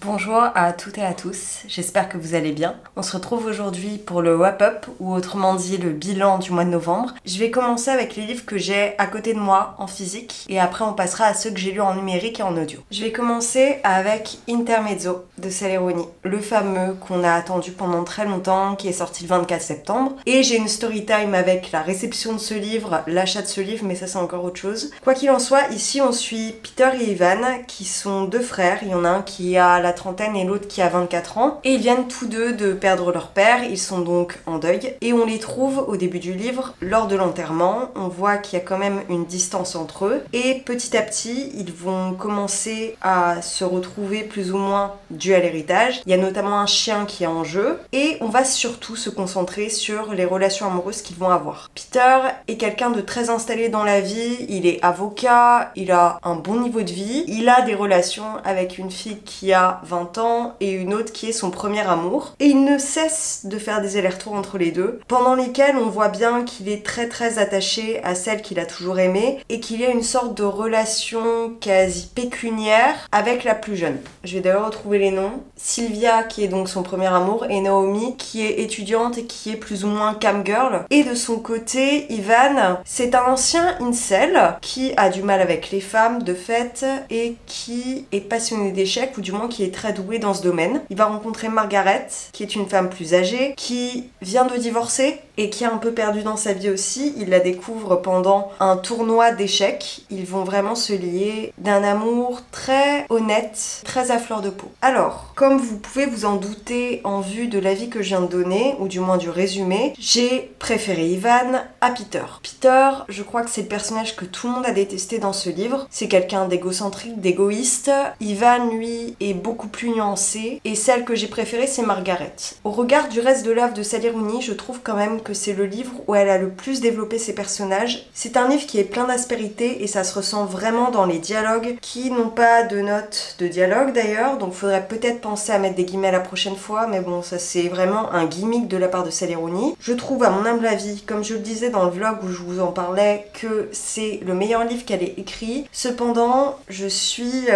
Bonjour à toutes et à tous, j'espère que vous allez bien. On se retrouve aujourd'hui pour le wrap-up, ou autrement dit le bilan du mois de novembre. Je vais commencer avec les livres que j'ai à côté de moi en physique, et après on passera à ceux que j'ai lus en numérique et en audio. Je vais commencer avec Intermezzo de Saleroni, le fameux qu'on a attendu pendant très longtemps, qui est sorti le 24 septembre. Et j'ai une story time avec la réception de ce livre, l'achat de ce livre, mais ça c'est encore autre chose. Quoi qu'il en soit, ici on suit Peter et Ivan, qui sont deux frères. Il y en a un qui a la trentaine et l'autre qui a 24 ans. Et ils viennent tous deux de perdre leur père, ils sont donc en deuil. Et on les trouve au début du livre, lors de l'enterrement. On voit qu'il y a quand même une distance entre eux. Et petit à petit, ils vont commencer à se retrouver plus ou moins dus à l'héritage. Il y a notamment un chien qui est en jeu. Et on va surtout se concentrer sur les relations amoureuses qu'ils vont avoir. Peter est quelqu'un de très installé dans la vie. Il est avocat, il a un bon niveau de vie. Il a des relations avec une fille qui a 20 ans et une autre qui est son premier amour. Et il ne cesse de faire des allers-retours entre les deux, pendant lesquels on voit bien qu'il est très attaché à celle qu'il a toujours aimée et qu'il y a une sorte de relation quasi pécuniaire avec la plus jeune. Je vais d'ailleurs retrouver les noms. Sylvia, qui est donc son premier amour, et Naomi, qui est étudiante et qui est plus ou moins cam girl. Et de son côté, Ivan, c'est un ancien incel qui a du mal avec les femmes de fait et qui est passionné d'échecs, ou du moins qui est très doué dans ce domaine. Il va rencontrer Margaret, qui est une femme plus âgée, qui vient de divorcer et qui est un peu perdue dans sa vie aussi. Il la découvre pendant un tournoi d'échecs. Ils vont vraiment se lier d'un amour très honnête, très à fleur de peau. Alors, comme vous pouvez vous en douter en vue de l'avis que je viens de donner, ou du moins du résumé, j'ai préféré Ivan à Peter. Peter, je crois que c'est le personnage que tout le monde a détesté dans ce livre. C'est quelqu'un d'égocentrique, d'égoïste. Ivan, lui, est beaucoup plus nuancée, et celle que j'ai préférée, c'est Margaret. Au regard du reste de l'œuvre de Saleroni, je trouve quand même que c'est le livre où elle a le plus développé ses personnages. C'est un livre qui est plein d'aspérité et ça se ressent vraiment dans les dialogues qui n'ont pas de notes de dialogue d'ailleurs, donc faudrait peut-être penser à mettre des guillemets la prochaine fois, mais bon, ça c'est vraiment un gimmick de la part de Saleroni. Je trouve, à mon humble avis, comme je le disais dans le vlog où je vous en parlais, que c'est le meilleur livre qu'elle ait écrit. Cependant, je suis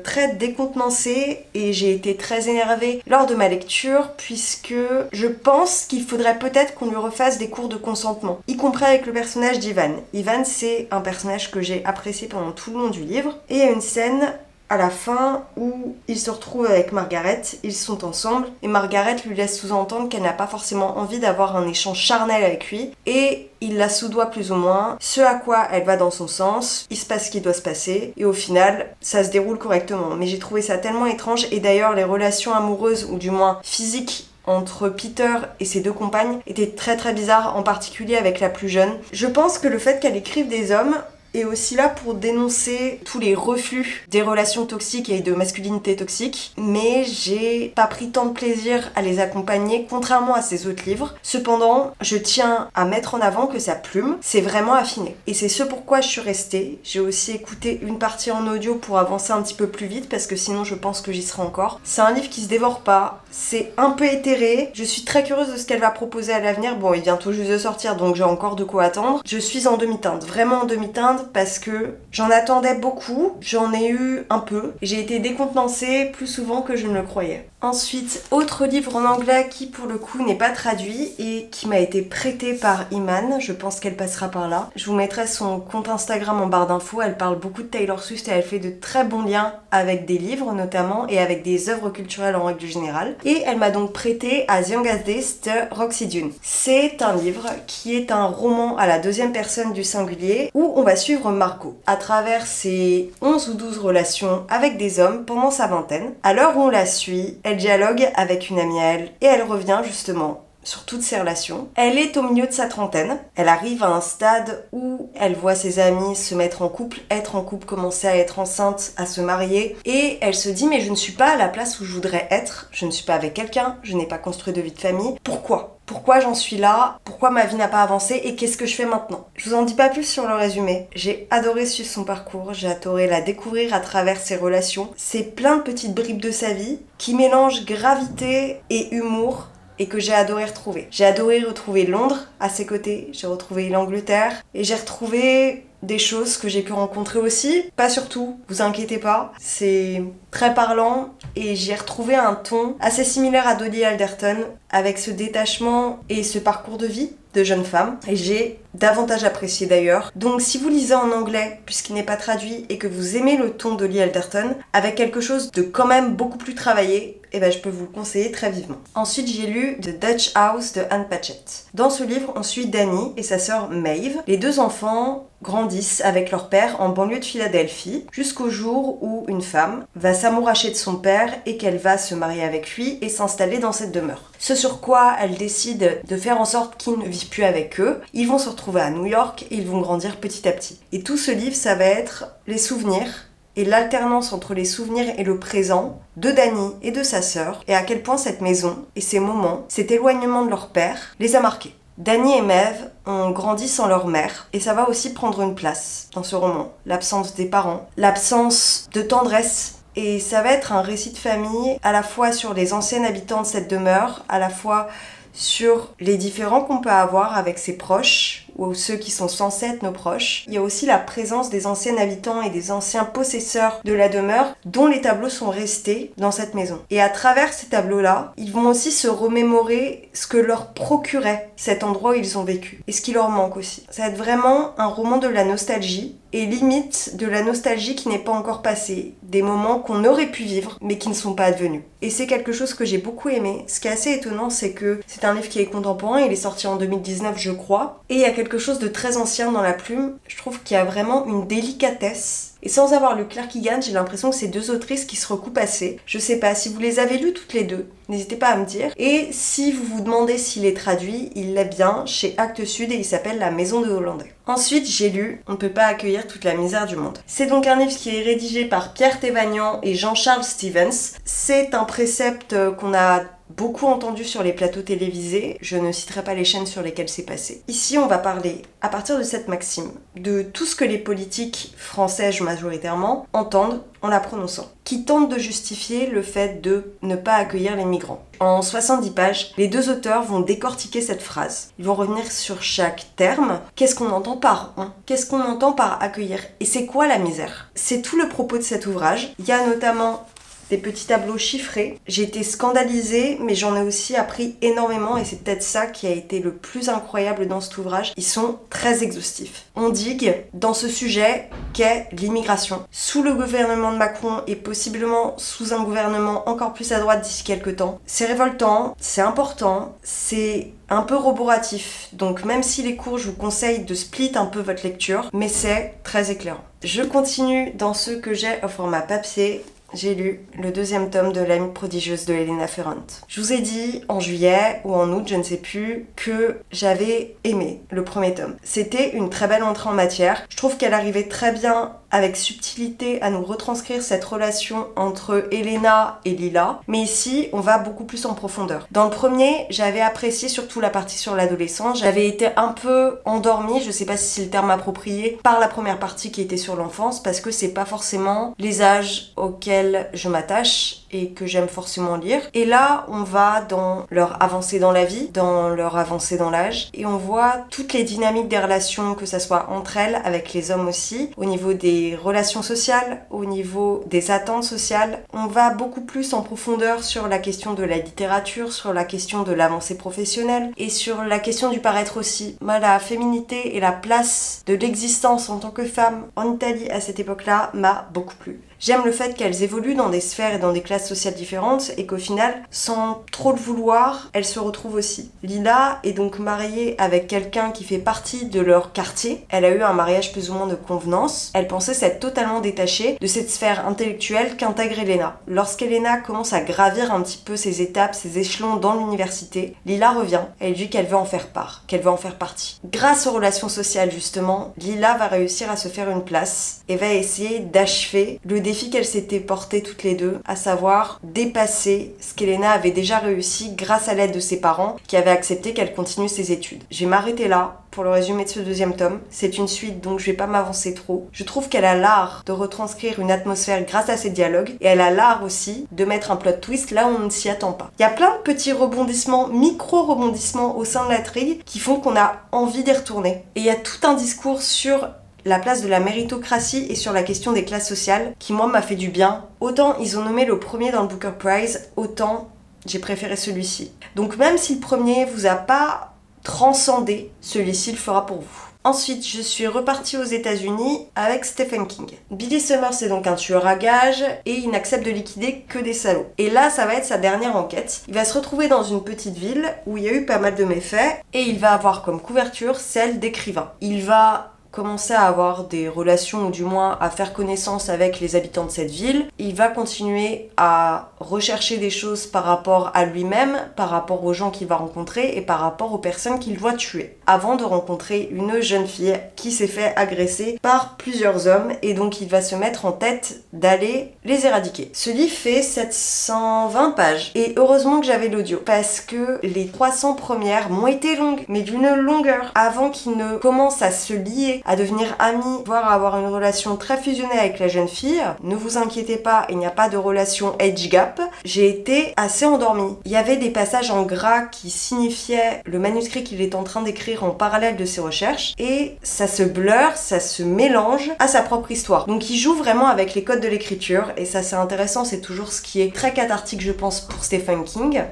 très décontenancée et j'ai été très énervée lors de ma lecture, puisque je pense qu'il faudrait peut-être qu'on lui refasse des cours de consentement, y compris avec le personnage d'Ivan. Ivan, c'est un personnage que j'ai apprécié pendant tout le long du livre, et il y a une scène à la fin où il se retrouve avec Margaret, ils sont ensemble, et Margaret lui laisse sous-entendre qu'elle n'a pas forcément envie d'avoir un échange charnel avec lui, et il la soudoie plus ou moins, ce à quoi elle va dans son sens, il se passe ce qui doit se passer, et au final, ça se déroule correctement. Mais j'ai trouvé ça tellement étrange, et d'ailleurs les relations amoureuses, ou du moins physiques, entre Peter et ses deux compagnes étaient très bizarres, en particulier avec la plus jeune. Je pense que le fait qu'elle écrive des hommes est aussi là pour dénoncer tous les reflux des relations toxiques et de masculinité toxique, mais j'ai pas pris tant de plaisir à les accompagner, contrairement à ses autres livres. Cependant, je tiens à mettre en avant que sa plume s'est vraiment affinée. Et c'est ce pourquoi je suis restée. J'ai aussi écouté une partie en audio pour avancer un petit peu plus vite, parce que sinon je pense que j'y serai encore. C'est un livre qui se dévore pas, c'est un peu éthéré, je suis très curieuse de ce qu'elle va proposer à l'avenir. Bon, il vient tout juste de sortir, donc j'ai encore de quoi attendre. Je suis en demi-teinte, vraiment en demi-teinte, parce que j'en attendais beaucoup, j'en ai eu un peu, et j'ai été décontenancée plus souvent que je ne le croyais. Ensuite, autre livre en anglais qui pour le coup n'est pas traduit et qui m'a été prêté par Iman, je pense qu'elle passera par là. Je vous mettrai son compte Instagram en barre d'infos, elle parle beaucoup de Taylor Swift et elle fait de très bons liens avec des livres notamment et avec des œuvres culturelles en règle générale. Et elle m'a donc prêté As Young as This de Roxy Dune. C'est un livre qui est un roman à la deuxième personne du singulier où on va suivre Margot à travers ses 11 ou 12 relations avec des hommes pendant sa vingtaine. À l'heure où on la suit, elle dialogue avec une amie à elle et elle revient justement sur toutes ses relations. Elle est au milieu de sa trentaine. Elle arrive à un stade où elle voit ses amis se mettre en couple, être en couple, commencer à être enceinte, à se marier. Et elle se dit, mais je ne suis pas à la place où je voudrais être. Je ne suis pas avec quelqu'un. Je n'ai pas construit de vie de famille. Pourquoi ? Pourquoi j'en suis là? Pourquoi ma vie n'a pas avancé? Et qu'est-ce que je fais maintenant? Je vous en dis pas plus sur le résumé. J'ai adoré suivre son parcours. J'ai adoré la découvrir à travers ses relations. C'est plein de petites bribes de sa vie qui mélangent gravité et humour, et que j'ai adoré retrouver. J'ai adoré retrouver Londres à ses côtés, j'ai retrouvé l'Angleterre, et j'ai retrouvé des choses que j'ai pu rencontrer aussi, pas surtout, vous inquiétez pas, c'est très parlant et j'y ai retrouvé un ton assez similaire à Dolly Alderton avec ce détachement et ce parcours de vie de jeune femme et j'ai davantage apprécié d'ailleurs. Donc si vous lisez en anglais puisqu'il n'est pas traduit et que vous aimez le ton de Dolly Alderton avec quelque chose de quand même beaucoup plus travaillé, eh ben je peux vous le conseiller très vivement. Ensuite j'ai lu The Dutch House de Anne Patchett. Dans ce livre on suit Dani et sa sœur Maeve. Les deux enfants grandissent avec leur père en banlieue de Philadelphie jusqu'au jour où une femme va s'amouracher de son père et qu'elle va se marier avec lui et s'installer dans cette demeure. Ce sur quoi elle décide de faire en sorte qu'il ne vive plus avec eux. Ils vont se retrouver à New York et ils vont grandir petit à petit. Et tout ce livre, ça va être les souvenirs et l'alternance entre les souvenirs et le présent de Dani et de sa sœur et à quel point cette maison et ces moments, cet éloignement de leur père les a marqués. Dani et Maeve ont grandi sans leur mère et ça va aussi prendre une place dans ce roman. L'absence des parents, l'absence de tendresse. Et ça va être un récit de famille à la fois sur les anciens habitants de cette demeure, à la fois sur les différends qu'on peut avoir avec ses proches ou ceux qui sont censés être nos proches. Il y a aussi la présence des anciens habitants et des anciens possesseurs de la demeure dont les tableaux sont restés dans cette maison. Et à travers ces tableaux-là, ils vont aussi se remémorer ce que leur procurait cet endroit où ils ont vécu et ce qui leur manque aussi. Ça va être vraiment un roman de la nostalgie et limite de la nostalgie qui n'est pas encore passée, des moments qu'on aurait pu vivre mais qui ne sont pas advenus. Et c'est quelque chose que j'ai beaucoup aimé. Ce qui est assez étonnant, c'est que c'est un livre qui est contemporain, il est sorti en 2019 je crois, et il y a quelque chose de très ancien dans la plume. Je trouve qu'il y a vraiment une délicatesse. Et sans avoir lu Claire Keegan, j'ai l'impression que c'est deux autrices qui se recoupent assez. Je sais pas, si vous les avez lues toutes les deux, n'hésitez pas à me dire. Et si vous vous demandez s'il est traduit, il l'est bien chez Actes Sud et il s'appelle La Maison de Hollandais. Ensuite, j'ai lu On ne peut pas accueillir toute la misère du monde. C'est donc un livre qui est rédigé par Pierre Thévagnan et Jean-Charles Stevens. C'est un précepte qu'on a beaucoup entendu sur les plateaux télévisés, je ne citerai pas les chaînes sur lesquelles c'est passé. Ici, on va parler, à partir de cette maxime, de tout ce que les politiques françaises majoritairement entendent en la prononçant, qui tentent de justifier le fait de ne pas accueillir les migrants. En 70 pages, les deux auteurs vont décortiquer cette phrase. Ils vont revenir sur chaque terme. Qu'est-ce qu'on entend par on ? Qu'est-ce qu'on entend par accueillir ? Et c'est quoi la misère ? C'est tout le propos de cet ouvrage. Il y a notamment des petits tableaux chiffrés. J'ai été scandalisée, mais j'en ai aussi appris énormément et c'est peut-être ça qui a été le plus incroyable dans cet ouvrage. Ils sont très exhaustifs. On digue dans ce sujet qu'est l'immigration. Sous le gouvernement de Macron et possiblement sous un gouvernement encore plus à droite d'ici quelques temps. C'est révoltant, c'est important, c'est un peu roboratif. Donc même si les cours, je vous conseille de split un peu votre lecture, mais c'est très éclairant. Je continue dans ce que j'ai au format papier. J'ai lu le deuxième tome de L'amie prodigieuse de Elena Ferrand. Je vous ai dit en juillet ou en août, je ne sais plus, que j'avais aimé le premier tome. C'était une très belle entrée en matière. Je trouve qu'elle arrivait très bien avec subtilité à nous retranscrire cette relation entre Elena et Lila. Mais ici, on va beaucoup plus en profondeur. Dans le premier, j'avais apprécié surtout la partie sur l'adolescence. J'avais été un peu endormie, je sais pas si c'est le terme approprié, par la première partie qui était sur l'enfance, parce que c'est pas forcément les âges auxquels je m'attache et que j'aime forcément lire. Et là, on va dans leur avancée dans la vie, dans leur avancée dans l'âge, et on voit toutes les dynamiques des relations, que ça soit entre elles, avec les hommes aussi, au niveau des relations sociales, au niveau des attentes sociales. On va beaucoup plus en profondeur sur la question de la littérature, sur la question de l'avancée professionnelle, et sur la question du paraître aussi. Moi, la féminité et la place de l'existence en tant que femme en Italie à cette époque-là m'a beaucoup plu. J'aime le fait qu'elles évoluent dans des sphères et dans des classes sociales différentes et qu'au final, sans trop le vouloir, elles se retrouvent aussi. Lila est donc mariée avec quelqu'un qui fait partie de leur quartier. Elle a eu un mariage plus ou moins de convenance. Elle pensait s'être totalement détachée de cette sphère intellectuelle qu'intègre Elena. Lorsqu'Elena commence à gravir un petit peu ses étapes, ses échelons dans l'université, Lila revient. Elle dit qu'elle veut en faire part, qu'elle veut en faire partie. Grâce aux relations sociales justement, Lila va réussir à se faire une place et va essayer d'achever le défi qu'elles s'étaient portées toutes les deux, à savoir dépasser ce qu'Elena avait déjà réussi grâce à l'aide de ses parents qui avaient accepté qu'elle continue ses études. Je vais m'arrêter là pour le résumé de ce deuxième tome. C'est une suite donc je vais pas m'avancer trop. Je trouve qu'elle a l'art de retranscrire une atmosphère grâce à ses dialogues et elle a l'art aussi de mettre un plot twist là où on ne s'y attend pas. Il y a plein de petits rebondissements, micro-rebondissements au sein de l'intrigue qui font qu'on a envie d'y retourner. Et il y a tout un discours sur la place de la méritocratie et sur la question des classes sociales, qui moi m'a fait du bien. Autant ils ont nommé le premier dans le Booker Prize, autant j'ai préféré celui-ci. Donc même si le premier vous a pas transcendé, celui-ci le fera pour vous. Ensuite, je suis repartie aux États-Unis avec Stephen King. Billy Summers est donc un tueur à gages et il n'accepte de liquider que des salauds. Et là, ça va être sa dernière enquête. Il va se retrouver dans une petite ville où il y a eu pas mal de méfaits et il va avoir comme couverture celle d'écrivain. Il va commencer à avoir des relations, ou du moins à faire connaissance avec les habitants de cette ville. Il va continuer à rechercher des choses par rapport à lui-même, par rapport aux gens qu'il va rencontrer et par rapport aux personnes qu'il doit tuer. Avant de rencontrer une jeune fille qui s'est fait agresser par plusieurs hommes et donc il va se mettre en tête d'aller les éradiquer. Ce livre fait 720 pages et heureusement que j'avais l'audio parce que les 300 premières m'ont été longues, mais d'une longueur. Avant qu'il ne commence à se lier, à devenir amis, voire à avoir une relation très fusionnée avec la jeune fille, ne vous inquiétez pas, il n'y a pas de relation age gap, j'ai été assez endormie. Il y avait des passages en gras qui signifiaient le manuscrit qu'il est en train d'écrire en parallèle de ses recherches, et ça se blur, ça se mélange à sa propre histoire. Donc il joue vraiment avec les codes de l'écriture, et ça c'est intéressant, c'est toujours ce qui est très cathartique je pense pour Stephen King.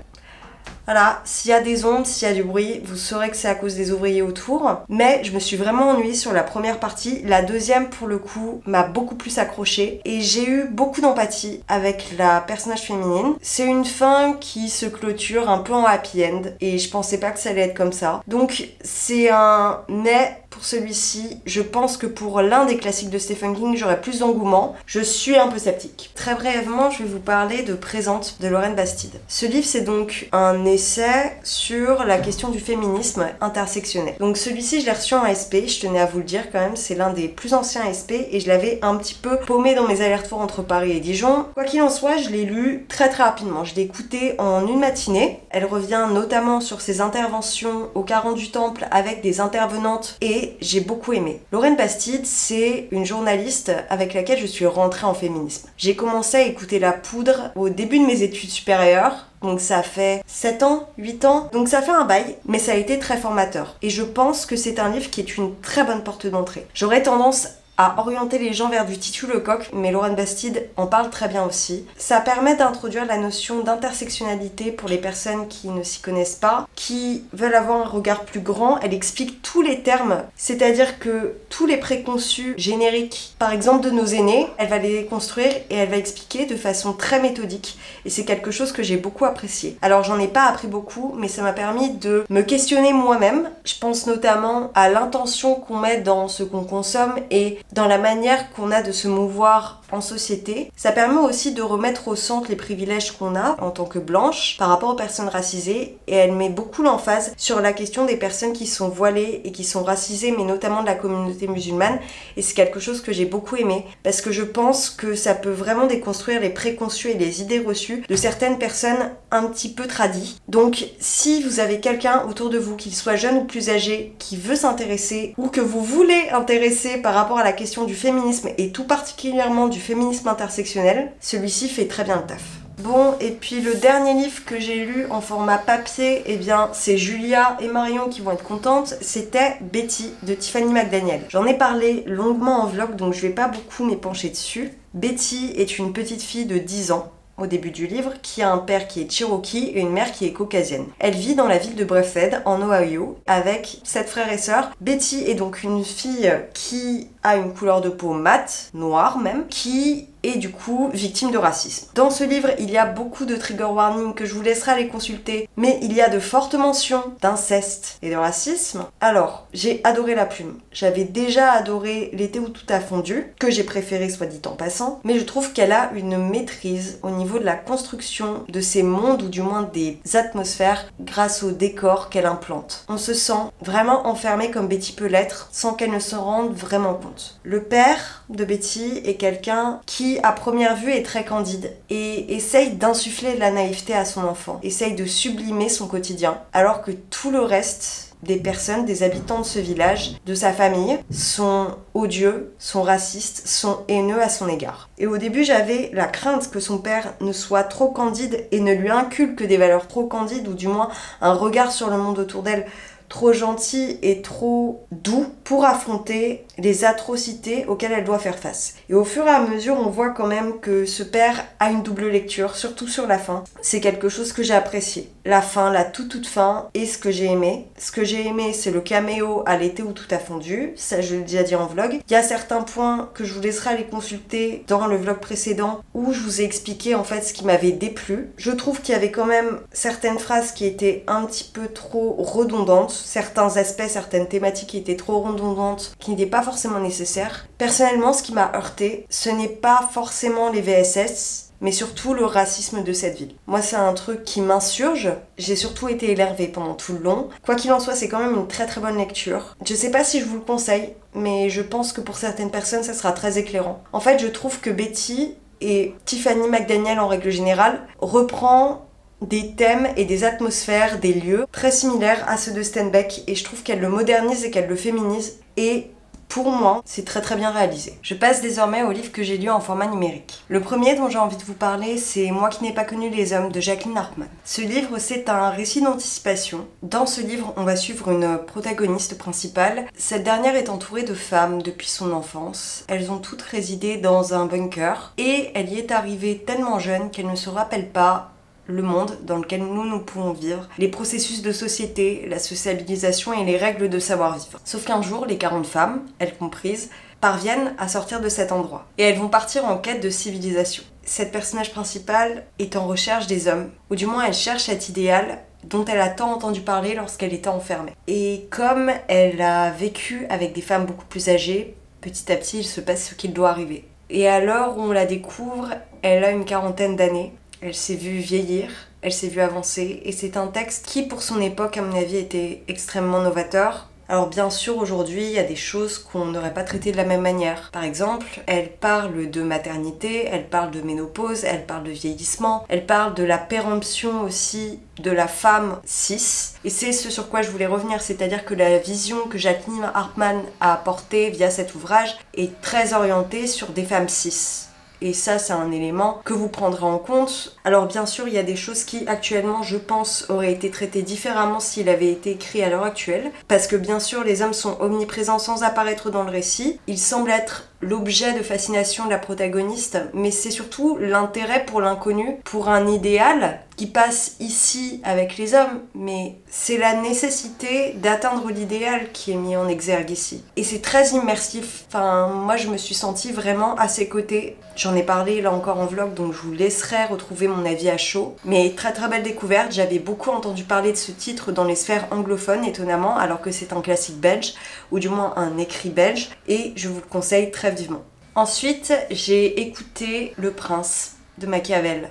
Voilà, s'il y a des ondes, s'il y a du bruit, vous saurez que c'est à cause des ouvriers autour. Mais je me suis vraiment ennuyée sur la première partie. La deuxième, pour le coup, m'a beaucoup plus accrochée. Et j'ai eu beaucoup d'empathie avec la personnage féminine. C'est une fin qui se clôture un peu en happy end. Et je pensais pas que ça allait être comme ça. Donc c'est un mais pour celui-ci. Je pense que pour l'un des classiques de Stephen King, j'aurais plus d'engouement. Je suis un peu sceptique. Très brièvement, je vais vous parler de Présente de Lorraine Bastide. Ce livre, c'est donc un essai sur la question du féminisme intersectionnel. Donc celui-ci, je l'ai reçu en SP, je tenais à vous le dire quand même, c'est l'un des plus anciens SP et je l'avais un petit peu paumé dans mes allers-retours entre Paris et Dijon. Quoi qu'il en soit, je l'ai lu très rapidement. Je l'ai écouté en une matinée. Elle revient notamment sur ses interventions au 40 du Temple avec des intervenantes et j'ai beaucoup aimé. Lorraine Bastide, c'est une journaliste avec laquelle je suis rentrée en féminisme. J'ai commencé à écouter La Poudre au début de mes études supérieures. Donc ça fait 7 ans, 8 ans, donc ça fait un bail, mais ça a été très formateur. Et je pense que c'est un livre qui est une très bonne porte d'entrée. J'aurais tendance à orienter les gens vers du Titu Lecoq, mais Lorraine Bastide en parle très bien aussi. Ça permet d'introduire la notion d'intersectionnalité pour les personnes qui ne s'y connaissent pas, qui veulent avoir un regard plus grand. Elle explique tous les termes, c'est-à-dire que tous les préconçus génériques, par exemple de nos aînés, elle va les déconstruire et elle va expliquer de façon très méthodique. Et c'est quelque chose que j'ai beaucoup apprécié. Alors j'en ai pas appris beaucoup, mais ça m'a permis de me questionner moi-même. Je pense notamment à l'intention qu'on met dans ce qu'on consomme et dans la manière qu'on a de se mouvoir en société. Ça permet aussi de remettre au centre les privilèges qu'on a en tant que blanches par rapport aux personnes racisées et elle met beaucoup l'emphase sur la question des personnes qui sont voilées et qui sont racisées mais notamment de la communauté musulmane et c'est quelque chose que j'ai beaucoup aimé parce que je pense que ça peut vraiment déconstruire les préconçus et les idées reçues de certaines personnes un petit peu tradies. Donc si vous avez quelqu'un autour de vous, qu'il soit jeune ou plus âgé, qui veut s'intéresser ou que vous voulez intéresser par rapport à la question du féminisme et tout particulièrement du féminisme intersectionnel, celui-ci fait très bien le taf. Bon, et puis le dernier livre que j'ai lu en format papier, eh bien c'est Julia et Marion qui vont être contentes, c'était Betty de Tiffany McDaniel. J'en ai parlé longuement en vlog, donc je vais pas beaucoup m'épancher dessus. Betty est une petite fille de 10 ans, au début du livre, qui a un père qui est Cherokee et une mère qui est caucasienne. Elle vit dans la ville de Buffhead, en Ohio, avec 7 frères et sœurs. Betty est donc une fille qui a une couleur de peau mate, noire même, qui est du coup victime de racisme. Dans ce livre, il y a beaucoup de trigger warning que je vous laisserai aller consulter, mais il y a de fortes mentions d'inceste et de racisme. Alors, j'ai adoré la plume. J'avais déjà adoré L'été où tout a fondu, que j'ai préféré soit dit en passant, mais je trouve qu'elle a une maîtrise au niveau de la construction de ces mondes, ou du moins des atmosphères, grâce au décor qu'elle implante. On se sent vraiment enfermé comme Betty peut l'être, sans qu'elle ne se rende vraiment compte. Le père de Betty est quelqu'un qui, à première vue, est très candide et essaye d'insuffler de la naïveté à son enfant, essaye de sublimer son quotidien, alors que tout le reste des personnes, des habitants de ce village, de sa famille, sont odieux, sont racistes, sont haineux à son égard. Et au début, j'avais la crainte que son père ne soit trop candide et ne lui inculque des valeurs trop candides, ou du moins un regard sur le monde autour d'elle trop gentil et trop doux pour affronter les atrocités auxquelles elle doit faire face. Et au fur et à mesure, on voit quand même que ce père a une double lecture, surtout sur la fin. C'est quelque chose que j'ai apprécié. La fin, la toute fin, et ce que j'ai aimé. Ce que j'ai aimé, c'est le caméo à l'été où tout a fondu. Ça, je l'ai déjà dit en vlog. Il y a certains points que je vous laisserai aller consulter dans le vlog précédent où je vous ai expliqué en fait ce qui m'avait déplu. Je trouve qu'il y avait quand même certaines phrases qui étaient un petit peu trop redondantes, certains aspects, certaines thématiques qui étaient trop redondantes, qui n'étaient pas forcément nécessaires. Personnellement, ce qui m'a heurté, ce n'est pas forcément les VSS, mais surtout le racisme de cette ville. Moi, c'est un truc qui m'insurge. J'ai surtout été énervée pendant tout le long. Quoi qu'il en soit, c'est quand même une très très bonne lecture. Je sais pas si je vous le conseille, mais je pense que pour certaines personnes, ça sera très éclairant. En fait, je trouve que Betty et Tiffany McDaniel, en règle générale, reprend des thèmes et des atmosphères, des lieux très similaires à ceux de Steinbeck, et je trouve qu'elle le modernise et qu'elle le féminise, et pour moi, c'est très très bien réalisé. Je passe désormais au livre que j'ai lu en format numérique. Le premier dont j'ai envie de vous parler, c'est Moi qui n'ai pas connu les hommes de Jacqueline Hartmann. Ce livre, c'est un récit d'anticipation. Dans ce livre, on va suivre une protagoniste principale. Cette dernière est entourée de femmes depuis son enfance. Elles ont toutes résidé dans un bunker et elle y est arrivée tellement jeune qu'elle ne se rappelle pas le monde dans lequel nous pouvons vivre, les processus de société, la sociabilisation et les règles de savoir-vivre. Sauf qu'un jour, les 40 femmes, elles comprises, parviennent à sortir de cet endroit. Et elles vont partir en quête de civilisation. Cette personnage principale est en recherche des hommes, ou du moins elle cherche cet idéal dont elle a tant entendu parler lorsqu'elle était enfermée. Et comme elle a vécu avec des femmes beaucoup plus âgées, petit à petit il se passe ce qu'il doit arriver. Et à l'heure où on la découvre, elle a une quarantaine d'années. Elle s'est vue vieillir, elle s'est vue avancer, et c'est un texte qui, pour son époque, à mon avis, était extrêmement novateur. Alors bien sûr, aujourd'hui, il y a des choses qu'on n'aurait pas traitées de la même manière. Par exemple, elle parle de maternité, elle parle de ménopause, elle parle de vieillissement, elle parle de la péremption aussi de la femme cis. Et c'est ce sur quoi je voulais revenir, c'est-à-dire que la vision que Jacqueline Hartmann a apportée via cet ouvrage est très orientée sur des femmes cis. Et ça, c'est un élément que vous prendrez en compte. Alors bien sûr, il y a des choses qui, actuellement, je pense, auraient été traitées différemment s'il avait été écrit à l'heure actuelle. Parce que bien sûr, les hommes sont omniprésents sans apparaître dans le récit. Ils semblent être l'objet de fascination de la protagoniste, mais c'est surtout l'intérêt pour l'inconnu, pour un idéal qui passe ici avec les hommes, mais c'est la nécessité d'atteindre l'idéal qui est mis en exergue ici. Et c'est très immersif. Enfin, moi je me suis sentie vraiment à ses côtés. J'en ai parlé là encore en vlog, donc je vous laisserai retrouver mon avis à chaud. Mais très très belle découverte, j'avais beaucoup entendu parler de ce titre dans les sphères anglophones, étonnamment, alors que c'est un classique belge, ou du moins un écrit belge, et je vous le conseille très vivement. Ensuite, j'ai écouté Le Prince de Machiavel.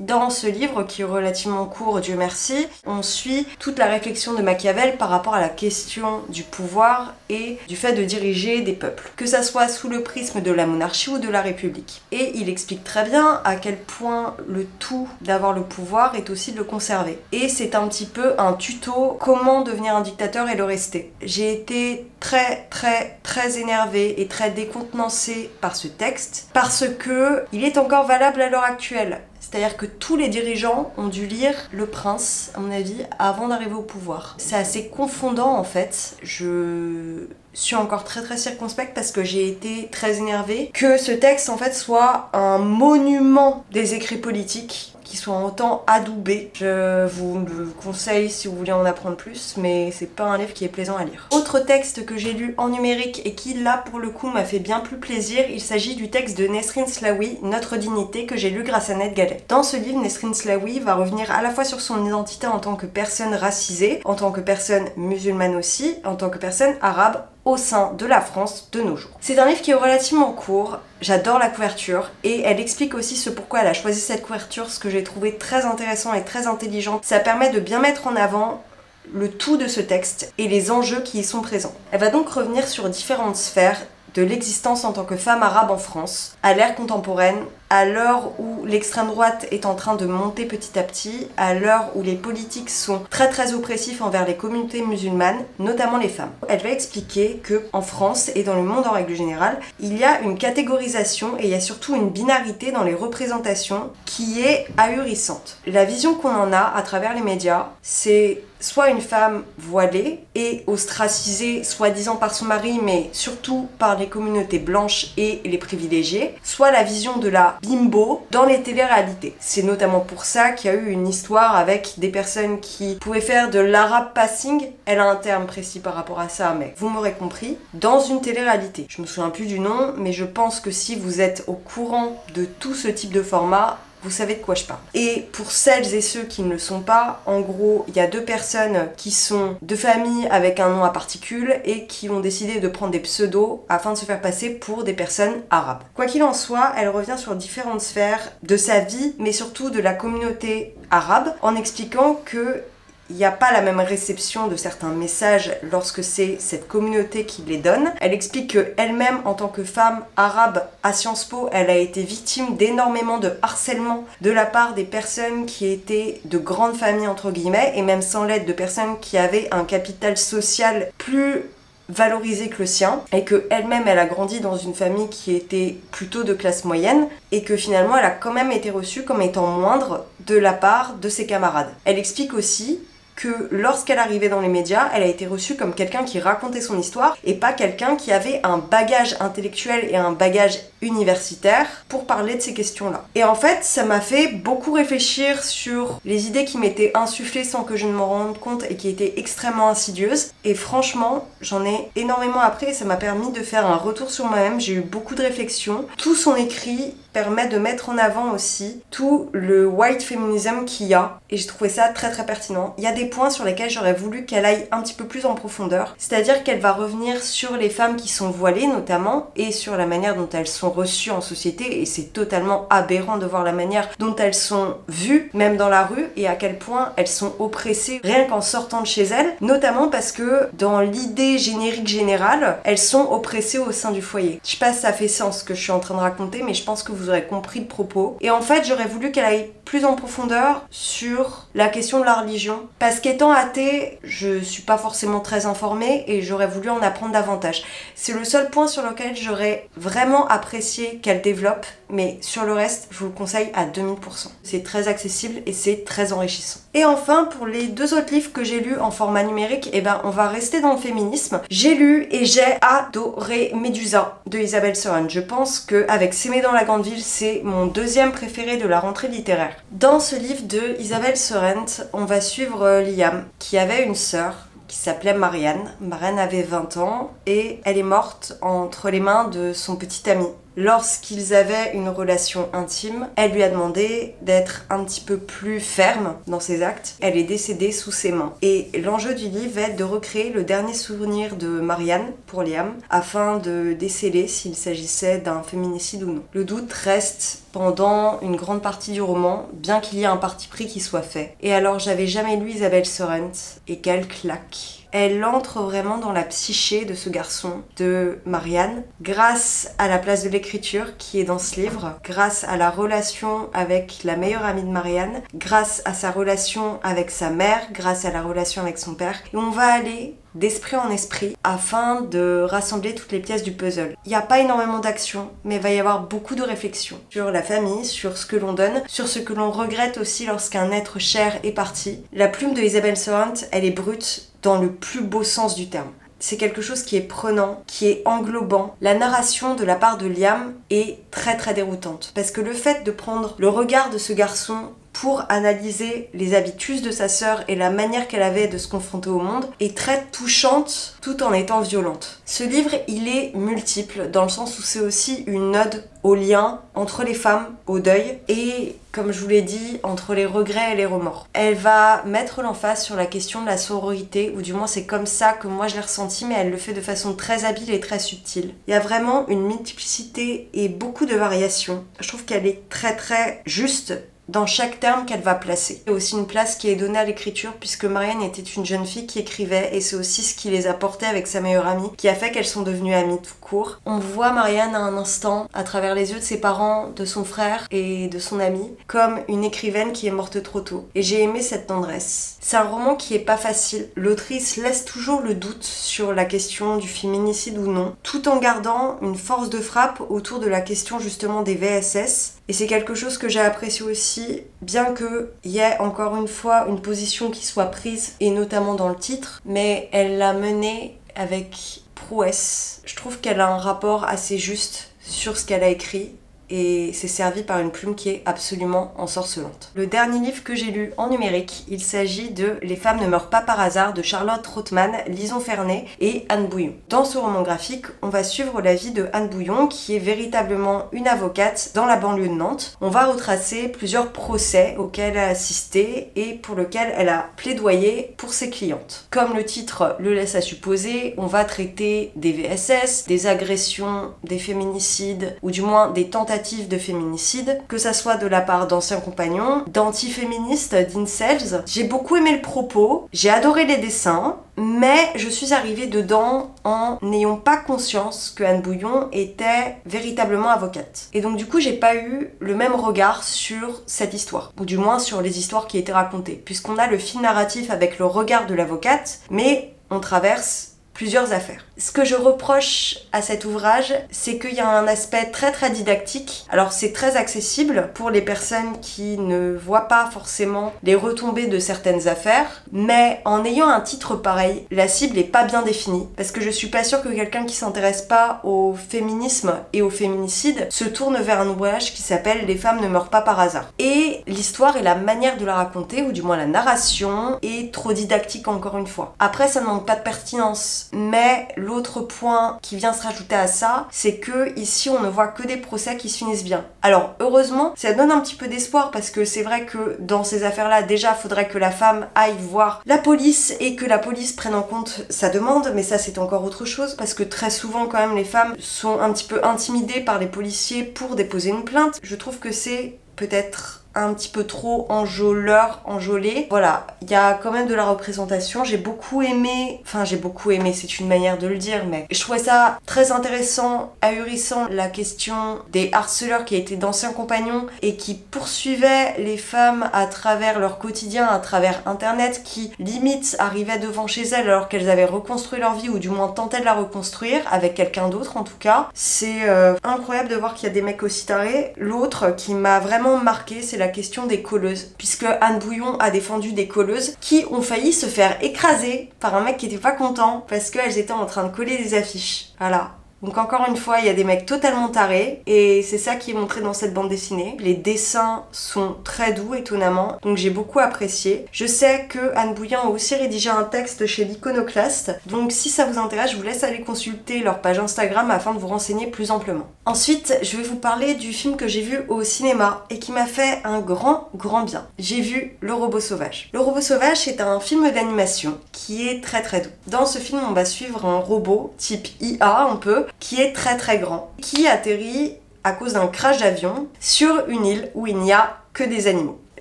Dans ce livre, qui est relativement court, Dieu merci, on suit toute la réflexion de Machiavel par rapport à la question du pouvoir et du fait de diriger des peuples, que ça soit sous le prisme de la monarchie ou de la république. Et il explique très bien à quel point le tout d'avoir le pouvoir est aussi de le conserver. Et c'est un petit peu un tuto comment devenir un dictateur et le rester. J'ai été très énervée et très décontenancée par ce texte parce que il est encore valable à l'heure actuelle. C'est-à-dire que tous les dirigeants ont dû lire Le Prince, à mon avis, avant d'arriver au pouvoir. C'est assez confondant en fait. Je suis encore très circonspecte parce que j'ai été très énervée que ce texte en fait soit un monument des écrits politiques qui soit autant adoubé. Je vous le conseille si vous voulez en apprendre plus, mais c'est pas un livre qui est plaisant à lire. Autre texte que j'ai lu en numérique et qui là pour le coup m'a fait bien plus plaisir, il s'agit du texte de Nesrine Slaoui, Notre dignité, que j'ai lu grâce à Ned Gallet. Dans ce livre, Nesrine Slaoui va revenir à la fois sur son identité en tant que personne racisée, en tant que personne musulmane aussi, en tant que personne arabe, au sein de la France de nos jours. C'est un livre qui est relativement court, j'adore la couverture, et elle explique aussi ce pourquoi elle a choisi cette couverture, ce que j'ai trouvé très intéressant et très intelligent. Ça permet de bien mettre en avant le tout de ce texte et les enjeux qui y sont présents. Elle va donc revenir sur différentes sphères de l'existence en tant que femme arabe en France, à l'ère contemporaine, à l'heure où l'extrême droite est en train de monter petit à petit, à l'heure où les politiques sont très oppressifs envers les communautés musulmanes, notamment les femmes. Elle va expliquer que en France et dans le monde en règle générale, il y a une catégorisation et il y a surtout une binarité dans les représentations qui est ahurissante. La vision qu'on en a à travers les médias, c'est soit une femme voilée et ostracisée soi-disant par son mari, mais surtout par les communautés blanches et les privilégiés, soit la vision de la bimbo dans les téléréalités. C'est notamment pour ça qu'il y a eu une histoire avec des personnes qui pouvaient faire de l'arabe passing, elle a un terme précis par rapport à ça, mais vous m'aurez compris, dans une téléréalité. Je me souviens plus du nom, mais je pense que si vous êtes au courant de tout ce type de format, vous savez de quoi je parle. Et pour celles et ceux qui ne le sont pas, en gros, il y a deux personnes qui sont de famille avec un nom à particules et qui ont décidé de prendre des pseudos afin de se faire passer pour des personnes arabes. Quoi qu'il en soit, elle revient sur différentes sphères de sa vie, mais surtout de la communauté arabe, en expliquant que il n'y a pas la même réception de certains messages lorsque c'est cette communauté qui les donne. Elle explique qu'elle-même, en tant que femme arabe à Sciences Po, elle a été victime d'énormément de harcèlement de la part des personnes qui étaient de grandes familles, entre guillemets, et même sans l'aide de personnes qui avaient un capital social plus valorisé que le sien, et que elle-même elle a grandi dans une famille qui était plutôt de classe moyenne, et que finalement elle a quand même été reçue comme étant moindre de la part de ses camarades. Elle explique aussi que lorsqu'elle arrivait dans les médias, elle a été reçue comme quelqu'un qui racontait son histoire et pas quelqu'un qui avait un bagage intellectuel et un bagage universitaire pour parler de ces questions-là. Et en fait, ça m'a fait beaucoup réfléchir sur les idées qui m'étaient insufflées sans que je ne m'en rende compte et qui étaient extrêmement insidieuses. Et franchement, j'en ai énormément appris et ça m'a permis de faire un retour sur moi-même. J'ai eu beaucoup de réflexions. Tout son écrit permet de mettre en avant aussi tout le white feminism qu'il y a, et j'ai trouvé ça très pertinent. Il y a des points sur lesquels j'aurais voulu qu'elle aille un petit peu plus en profondeur, c'est-à-dire qu'elle va revenir sur les femmes qui sont voilées notamment, et sur la manière dont elles sont reçues en société, et c'est totalement aberrant de voir la manière dont elles sont vues, même dans la rue, et à quel point elles sont oppressées rien qu'en sortant de chez elles, notamment parce que dans l'idée générique générale, elles sont oppressées au sein du foyer. Je sais pas si ça fait sens ce que je suis en train de raconter, mais je pense que vous aurez compris le propos. Et en fait, j'aurais voulu qu'elle aille plus en profondeur sur la question de la religion, parce qu'étant athée, je suis pas forcément très informée et j'aurais voulu en apprendre davantage. C'est le seul point sur lequel j'aurais vraiment apprécié qu'elle développe, mais sur le reste, je vous le conseille à 2000%. C'est très accessible et c'est très enrichissant. Et enfin, pour les deux autres livres que j'ai lus en format numérique, eh ben, on va rester dans le féminisme. J'ai lu et j'ai adoré Médusa de Isabelle Sorand. Je pense qu'avec S'aimer dans la grande ville, c'est mon deuxième préféré de la rentrée littéraire. Dans ce livre de Isabelle Sorand, on va suivre Liam, qui avait une sœur qui s'appelait Marianne. Marianne avait 20 ans et elle est morte entre les mains de son petit ami. Lorsqu'ils avaient une relation intime, elle lui a demandé d'être un petit peu plus ferme dans ses actes. Elle est décédée sous ses mains. Et l'enjeu du livre va être de recréer le dernier souvenir de Marianne pour Liam, afin de déceler s'il s'agissait d'un féminicide ou non. Le doute reste pendant une grande partie du roman, bien qu'il y ait un parti pris qui soit fait. Et alors, j'avais jamais lu Isabelle Sorand, et quelle claque! Elle entre vraiment dans la psyché de ce garçon, de Marianne, grâce à la place de l'écriture qui est dans ce livre, grâce à la relation avec la meilleure amie de Marianne, grâce à sa relation avec sa mère, grâce à la relation avec son père. Et on va aller d'esprit en esprit afin de rassembler toutes les pièces du puzzle. Il n'y a pas énormément d'action, mais il va y avoir beaucoup de réflexion sur la famille, sur ce que l'on donne, sur ce que l'on regrette aussi lorsqu'un être cher est parti. La plume de Isabelle Sorand, elle est brute dans le plus beau sens du terme. C'est quelque chose qui est prenant, qui est englobant. La narration de la part de Liam est très déroutante. Parce que le fait de prendre le regard de ce garçon pour analyser les habitus de sa sœur et la manière qu'elle avait de se confronter au monde est très touchante tout en étant violente. Ce livre, il est multiple dans le sens où c'est aussi une ode au lien entre les femmes, au deuil et, comme je vous l'ai dit, entre les regrets et les remords. Elle va mettre l'emphase sur la question de la sororité, ou du moins c'est comme ça que moi je l'ai ressenti, mais elle le fait de façon très habile et très subtile. Il y a vraiment une multiplicité et beaucoup de variations. Je trouve qu'elle est très juste dans chaque terme qu'elle va placer. Il y a aussi une place qui est donnée à l'écriture puisque Marianne était une jeune fille qui écrivait et c'est aussi ce qui les a portés avec sa meilleure amie qui a fait qu'elles sont devenues amies tout court. parcours. On voit Marianne à un instant, à travers les yeux de ses parents, de son frère et de son ami, comme une écrivaine qui est morte trop tôt. Et j'ai aimé cette tendresse. C'est un roman qui est pas facile. L'autrice laisse toujours le doute sur la question du féminicide ou non, tout en gardant une force de frappe autour de la question justement des VSS. Et c'est quelque chose que j'ai apprécié aussi, bien qu'il y ait encore une fois une position qui soit prise, et notamment dans le titre, mais elle l'a menée avec prouesse. Je trouve qu'elle a un rapport assez juste sur ce qu'elle a écrit, et c'est servi par une plume qui est absolument ensorcelante. Le dernier livre que j'ai lu en numérique, il s'agit de Les femmes ne meurent pas par hasard de Charlotte Rothman, Lison Fernet et Anne Bouillon. Dans ce roman graphique, on va suivre la vie de Anne Bouillon, qui est véritablement une avocate dans la banlieue de Nantes. On va retracer plusieurs procès auxquels elle a assisté et pour lesquels elle a plaidoyé pour ses clientes. Comme le titre le laisse à supposer, on va traiter des VSS, des agressions, des féminicides, ou du moins des tentatives de féminicide, que ça soit de la part d'anciens compagnons, d'antiféministes, d'incels. J'ai beaucoup aimé le propos, j'ai adoré les dessins, mais je suis arrivée dedans en n'ayant pas conscience que Anne Bouillon était véritablement avocate. Et donc du coup, j'ai pas eu le même regard sur cette histoire, ou du moins sur les histoires qui étaient racontées, puisqu'on a le fil narratif avec le regard de l'avocate, mais on traverse plusieurs affaires. Ce que je reproche à cet ouvrage, c'est qu'il y a un aspect très didactique. Alors c'est très accessible pour les personnes qui ne voient pas forcément les retombées de certaines affaires, mais en ayant un titre pareil, la cible est pas bien définie, parce que je suis pas sûre que quelqu'un qui s'intéresse pas au féminisme et au féminicide se tourne vers un ouvrage qui s'appelle Les femmes ne meurent pas par hasard. Et l'histoire et la manière de la raconter, ou du moins la narration, est trop didactique encore une fois. Après, ça ne manque pas de pertinence. Mais l'autre point qui vient se rajouter à ça, c'est que ici on ne voit que des procès qui se finissent bien. Alors heureusement, ça donne un petit peu d'espoir parce que c'est vrai que dans ces affaires-là, déjà faudrait que la femme aille voir la police et que la police prenne en compte sa demande, mais ça c'est encore autre chose parce que très souvent quand même les femmes sont un petit peu intimidées par les policiers pour déposer une plainte. Je trouve que c'est peut-être un petit peu trop enjôlé. Voilà, il y a quand même de la représentation. J'ai beaucoup aimé, c'est une manière de le dire, mais je trouvais ça très intéressant, ahurissant, la question des harceleurs qui étaient d'anciens compagnons et qui poursuivaient les femmes à travers leur quotidien, à travers internet, qui limite arrivaient devant chez elles alors qu'elles avaient reconstruit leur vie, ou du moins tentaient de la reconstruire avec quelqu'un d'autre en tout cas. C'est incroyable de voir qu'il y a des mecs aussi tarés. L'autre qui m'a vraiment marqué, c'est la question des colleuses, puisque Anne Bouillon a défendu des colleuses qui ont failli se faire écraser par un mec qui était pas content parce qu'elles étaient en train de coller des affiches. Voilà. Donc encore une fois, il y a des mecs totalement tarés et c'est ça qui est montré dans cette bande dessinée. Les dessins sont très doux, étonnamment, donc j'ai beaucoup apprécié. Je sais que Anne Bouillon a aussi rédigé un texte chez l'Iconoclaste, donc si ça vous intéresse, je vous laisse aller consulter leur page Instagram afin de vous renseigner plus amplement. Ensuite, je vais vous parler du film que j'ai vu au cinéma et qui m'a fait un grand bien. J'ai vu Le Robot Sauvage. Le Robot Sauvage est un film d'animation qui est très doux. Dans ce film, on va suivre un robot type IA un peu, qui est très grand, qui atterrit à cause d'un crash d'avion sur une île où il n'y a que des animaux.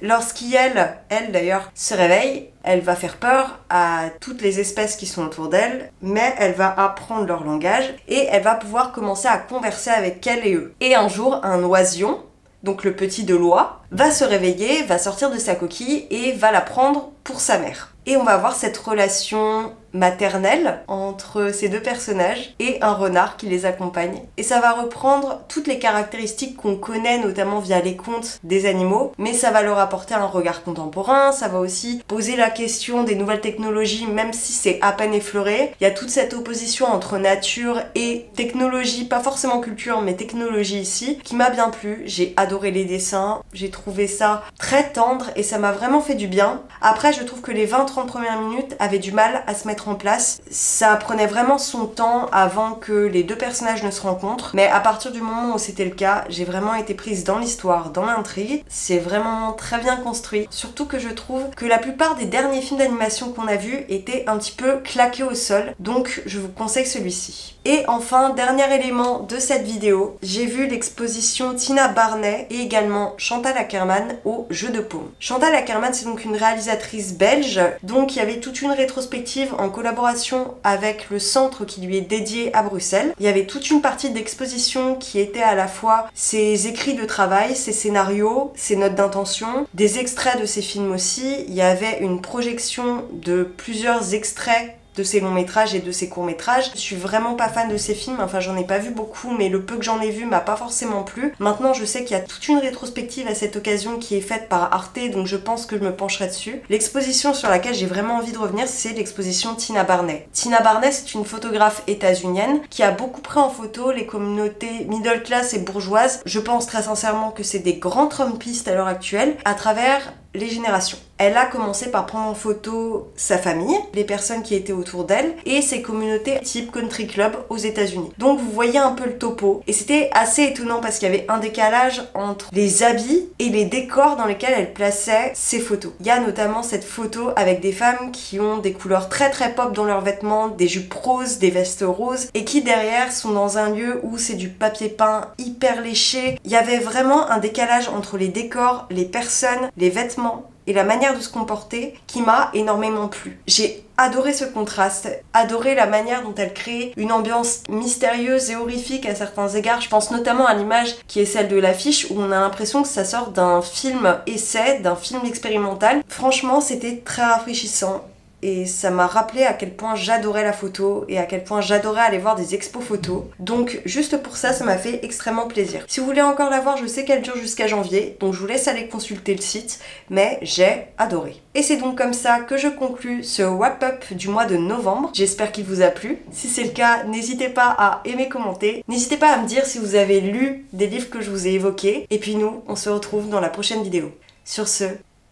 Lorsqu'elle d'ailleurs se réveille, elle va faire peur à toutes les espèces qui sont autour d'elle, mais elle va apprendre leur langage et elle va pouvoir commencer à converser avec elles et eux. Et un jour, un oision, donc le petit de l'oie, va se réveiller, va sortir de sa coquille et va la prendre pour sa mère. Et on va avoir cette relation maternelle entre ces deux personnages et un renard qui les accompagne. Et ça va reprendre toutes les caractéristiques qu'on connaît notamment via les contes des animaux, mais ça va leur apporter un regard contemporain, ça va aussi poser la question des nouvelles technologies, même si c'est à peine effleuré. Il y a toute cette opposition entre nature et technologie, pas forcément culture, mais technologie ici, qui m'a bien plu. J'ai adoré les dessins, j'ai trouvé ça très tendre et ça m'a vraiment fait du bien. Après, je trouve que les 20-30 premières minutes avaient du mal à se mettre en place. Ça prenait vraiment son temps avant que les deux personnages ne se rencontrent, mais à partir du moment où c'était le cas, j'ai vraiment été prise dans l'histoire, dans l'intrigue. C'est vraiment très bien construit, surtout que je trouve que la plupart des derniers films d'animation qu'on a vus étaient un petit peu claqués au sol, donc je vous conseille celui-ci. Et enfin, dernier élément de cette vidéo, j'ai vu l'exposition Tina Barney et également Chantal Akerman au Jeu de Paume. Chantal Akerman, c'est donc une réalisatrice autrice belge. Donc il y avait toute une rétrospective en collaboration avec le centre qui lui est dédié à Bruxelles. Il y avait toute une partie d'exposition qui était à la fois ses écrits de travail, ses scénarios, ses notes d'intention, des extraits de ses films aussi. Il y avait une projection de plusieurs extraits de ses longs métrages et de ses courts métrages. Je suis vraiment pas fan de ces films, enfin j'en ai pas vu beaucoup, mais le peu que j'en ai vu m'a pas forcément plu. Maintenant je sais qu'il y a toute une rétrospective à cette occasion qui est faite par Arte, donc je pense que je me pencherai dessus. L'exposition sur laquelle j'ai vraiment envie de revenir, c'est l'exposition Tina Barney. Tina Barney, c'est une photographe états-unienne qui a beaucoup pris en photo les communautés middle class et bourgeoises. Je pense très sincèrement que c'est des grands trumpistes à l'heure actuelle, à travers les générations. Elle a commencé par prendre en photo sa famille, les personnes qui étaient autour d'elle et ses communautés type country club aux États-Unis. Donc vous voyez un peu le topo et c'était assez étonnant parce qu'il y avait un décalage entre les habits et les décors dans lesquels elle plaçait ses photos. Il y a notamment cette photo avec des femmes qui ont des couleurs très pop dans leurs vêtements, des jupes roses, des vestes roses et qui derrière sont dans un lieu où c'est du papier peint hyper léché. Il y avait vraiment un décalage entre les décors, les personnes, les vêtements et la manière de se comporter qui m'a énormément plu. J'ai adoré ce contraste, adoré la manière dont elle crée une ambiance mystérieuse et horrifique à certains égards. Je pense notamment à l'image qui est celle de l'affiche où on a l'impression que ça sort d'un film essai, d'un film expérimental. Franchement, c'était très rafraîchissant. Et ça m'a rappelé à quel point j'adorais la photo et à quel point j'adorais aller voir des expos photos. Donc juste pour ça, ça m'a fait extrêmement plaisir. Si vous voulez encore la voir, je sais qu'elle dure jusqu'à janvier, donc je vous laisse aller consulter le site, mais j'ai adoré. Et c'est donc comme ça que je conclus ce wrap-up du mois de novembre. J'espère qu'il vous a plu. Si c'est le cas, n'hésitez pas à aimer, commenter. N'hésitez pas à me dire si vous avez lu des livres que je vous ai évoqués. Et puis nous, on se retrouve dans la prochaine vidéo. Sur ce,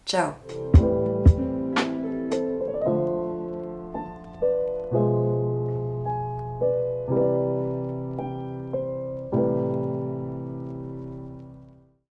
ciao!